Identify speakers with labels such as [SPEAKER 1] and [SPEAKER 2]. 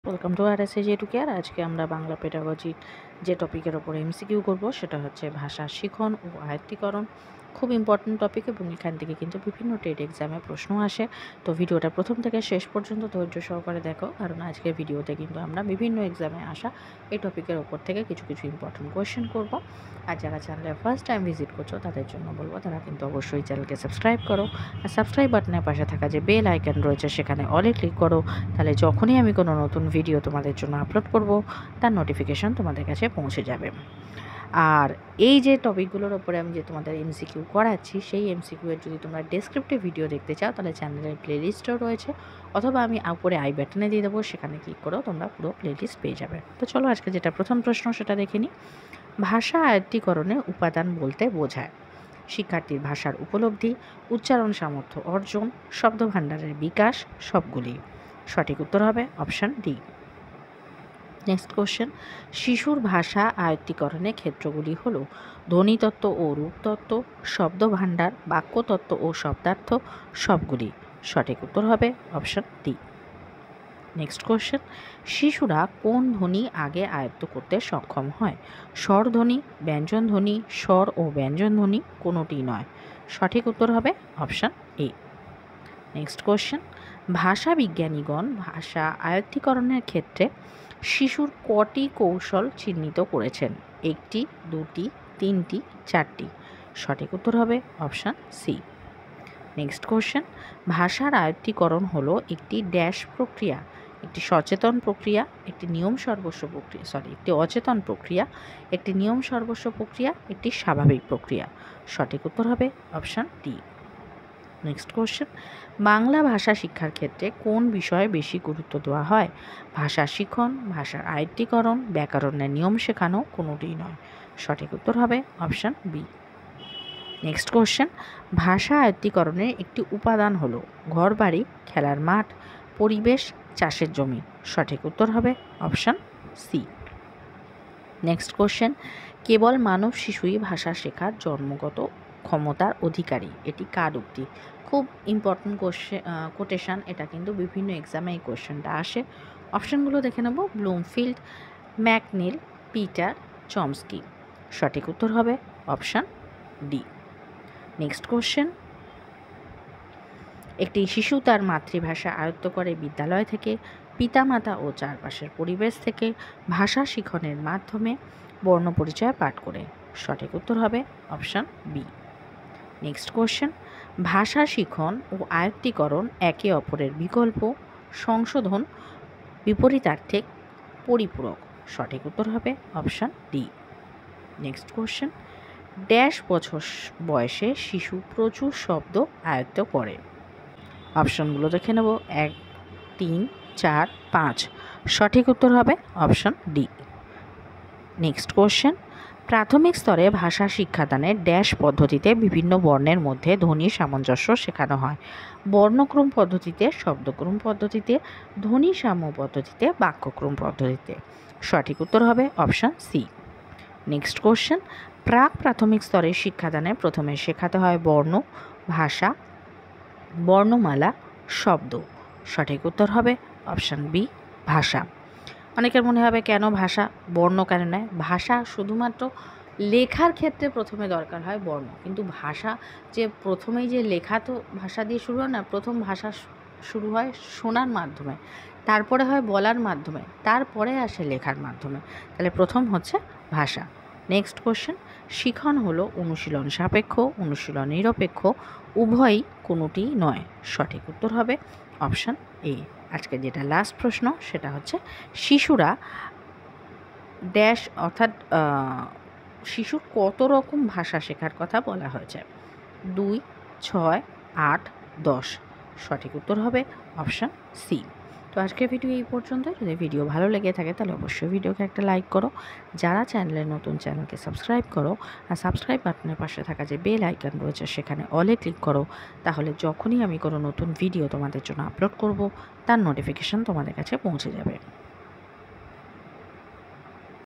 [SPEAKER 1] Welcome to RSAG educare. আজকে আমরা বাংলা পেডাগজির যে টপিকের ওপরে এমসিকিউ করব সেটা হচ্ছে ভাষা শিখন ও আয়ত্তীকরণ। খুব ইম্পর্টেন্ট টপিক এবং এখান থেকে কিন্তু বিভিন্ন টেট এক্সামে প্রশ্ন আসে। তো ভিডিওটা প্রথম থেকে শেষ পর্যন্ত ধৈর্য সহকারে দেখো, কারণ আজকের ভিডিওতে কিন্তু আমরা বিভিন্ন এক্সামে আসা এই টপিকের ওপর থেকে কিছু কিছু ইম্পর্টেন্ট কোয়েশ্চেন করব। আর যারা চ্যানেলে ফার্স্ট টাইম ভিজিট করছো তাদের জন্য বলবো তারা কিন্তু অবশ্যই চ্যানেলকে সাবস্ক্রাইব করো, আর সাবস্ক্রাইব বাটনের পাশে থাকা যে বেল আইকন রয়েছে সেখানে অলে ক্লিক করো। তাহলে যখনই আমি কোনো নতুন ভিডিও তোমাদের জন্য আপলোড করব তার নোটিফিকেশন তোমাদের কাছে পৌঁছে যাবে। আর এই যে টপিকগুলোর ওপরে আমি যে তোমাদের এমসিকিউ করাচ্ছি সেই এমসিকিউ এর যদি তোমরা ডেসক্রিপটিভ ভিডিও দেখতে চাও তাহলে চ্যানেলের প্লেলিস্টও রয়েছে, অথবা আমি উপরে আই বাটনে দিয়ে দেবো, সেখানে ক্লিক করেও তোমরা পুরো প্লেলিস্ট পেয়ে যাবে। তো চলো আজকে যেটা প্রথম প্রশ্ন সেটা দেখে নিই। ভাষা আয়ত্তীকরণে উপাদান বলতে বোঝায় শিক্ষার্থীর ভাষার উপলব্ধি, উচ্চারণ সামর্থ্য অর্জন, শব্দভাণ্ডারের বিকাশ, সবগুলি। সঠিক উত্তর হবে অপশান ডি। নেক্সট কোশ্চেন, শিশুর ভাষা আয়ত্তীকরণে ক্ষেত্রগুলি হলো ধ্বনিতত্ত্ব ও রূপতত্ত্ব, শব্দভাণ্ডার, বাক্যতত্ত্ব ও শব্দার্থ, সবগুলি। সঠিক উত্তর হবে অপশান ডি। নেক্সট কোশ্চেন, শিশুরা কোন ধ্বনি আগে আয়ত্ত করতে সক্ষম হয়? স্বরধ্বনি, ব্যঞ্জনধ্বনি, স্বর ও ব্যঞ্জনধ্বনি, কোনোটি নয়। সঠিক উত্তর হবে অপশান এ। নেক্সট কোশ্চেন, ভাষা বিজ্ঞানীগণ ভাষা আয়ত্তীকরণের ক্ষেত্রে শিশুর কটি কৌশল চিহ্নিত করেছেন? একটি, দুটি, তিনটি, চারটি। সঠিক উত্তর হবে অপশান সি। নেক্সট কোশ্চেন, ভাষার আয়ত্তীকরণ হলো একটি ড্যাশ প্রক্রিয়া, একটি সচেতন প্রক্রিয়া, একটি নিয়ম সর্বস্ব প্রক্রিয়া, একটি অচেতন প্রক্রিয়া, একটি নিয়ম সর্বস্ব প্রক্রিয়া, একটি স্বাভাবিক প্রক্রিয়া। সঠিক উত্তর হবে option D. Next question, Bangla ভাষা শিক্ষার ক্ষেত্রে কোন বিষয়ে বেশি গুরুত্ব দেওয়া হয়? ভাষা শিখন, ভাষার আয়ত্তীকরণ, ব্যাকরণের নিয়ম শেখানো, কোনোটিই নয়। সঠিক উত্তর হবে অপশান বি। নেক্সট কোশ্চেন, ভাষা আয়ত্তীকরণের একটি উপাদান হলো ঘরবাড়ি, খেলার মাঠ, পরিবেশ, চাষের জমি। সঠিক উত্তর হবে অপশান সি। নেক্সট কোশ্চেন, কেবল মানব শিশুই ভাষা শেখার জন্মগত ক্ষমতার অধিকারী, এটি কার উক্তি? খুব ইম্পর্টেন্ট কোটেশান, এটা কিন্তু বিভিন্ন এক্সামে এই কোয়েশ্চেনটা আসে। অপশানগুলো দেখে নেব। Bloomfield, McNeil, Peter, Chomsky. সঠিক উত্তর হবে অপশান ডি। নেক্সট কোশ্চেন, একটি শিশু তার মাতৃভাষা আয়ত্ত করে বিদ্যালয় থেকে, পিতামাতা ও চারপাশের পরিবেশ থেকে, ভাষা শিখনের মাধ্যমে, বর্ণপরিচয় পাঠ করে। সঠিক উত্তর হবে অপশান বি। নেক্সট কোশ্চেন, ভাষা শিখন ও আয়ত্তীকরণ একে অপরের বিকল্প, সংশোধন, বিপরীতার্থিক, পরিপূরক। সঠিক উত্তর হবে option D. Next question, dash বছর বয়সে শিশু প্রচুর শব্দ আয়ত্ত করে? অপশানগুলো দেখে নেব। 1, 3, 4, 5। সঠিক উত্তর হবে অপশান ডি। নেক্সট কোশ্চেন, প্রাথমিক স্তরে ভাষা শিক্ষাদানে ড্যাশ পদ্ধতিতে বিভিন্ন বর্ণের মধ্যে ধ্বনি সামঞ্জস্য শেখানো হয়? বর্ণক্রম পদ্ধতিতে, শব্দক্রম পদ্ধতিতে, ধ্বনি সাম্য পদ্ধতিতে, বাক্যক্রম পদ্ধতিতে। সঠিক উত্তর হবে অপশান সি। নেক্সট কোশ্চেন, প্রাক প্রাথমিক স্তরে শিক্ষাদানে প্রথমে শেখাতে হয় বর্ণ, ভাষা, বর্ণমালা, শব্দ। সঠিক উত্তর হবে অপশান বি, ভাষা। অনেকের মনে হবে কেন ভাষা, বর্ণ কেন নয়? ভাষা শুধুমাত্র লেখার ক্ষেত্রে প্রথমে দরকার হয় বর্ণ, কিন্তু ভাষা যে প্রথমেই যে লেখা তো ভাষা দিয়ে শুরু হয় না, প্রথম ভাষা শুরু হয় শোনার মাধ্যমে, তারপরে হয় বলার মাধ্যমে, তারপরে আসে লেখার মাধ্যমে। তাহলে প্রথম হচ্ছে ভাষা। নেক্সট কোশ্চেন, শিখন হলো অনুশীলন সাপেক্ষ, অনুশীলন নিরপেক্ষ, উভয়ই, কোনোটিই নয়। সঠিক উত্তর হবে অপশান এ। আজকে যেটা লাস্ট প্রশ্ন সেটা হচ্ছে, শিশুরা ড্যাশ অর্থাৎ শিশুর কত রকম ভাষা শেখার কথা বলা হয়েছে? 2, 6, 8, 10। সঠিক উত্তর হবে অপশান সি। তো আজকের ভিডিও এই পর্যন্ত। যদি ভিডিও ভালো লেগে থাকে তাহলে অবশ্যই ভিডিওকে একটা লাইক করো। যারা চ্যানেলে নতুন, চ্যানেলকে সাবস্ক্রাইব করো, আর সাবস্ক্রাইব বাটনের পাশে থাকা যে বেল আইকন রয়েছে সেখানে অলে ক্লিক করো। তাহলে যখনই আমি কোনো নতুন ভিডিও তোমাদের জন্য আপলোড করব তার নোটিফিকেশান তোমাদের কাছে পৌঁছে যাবে।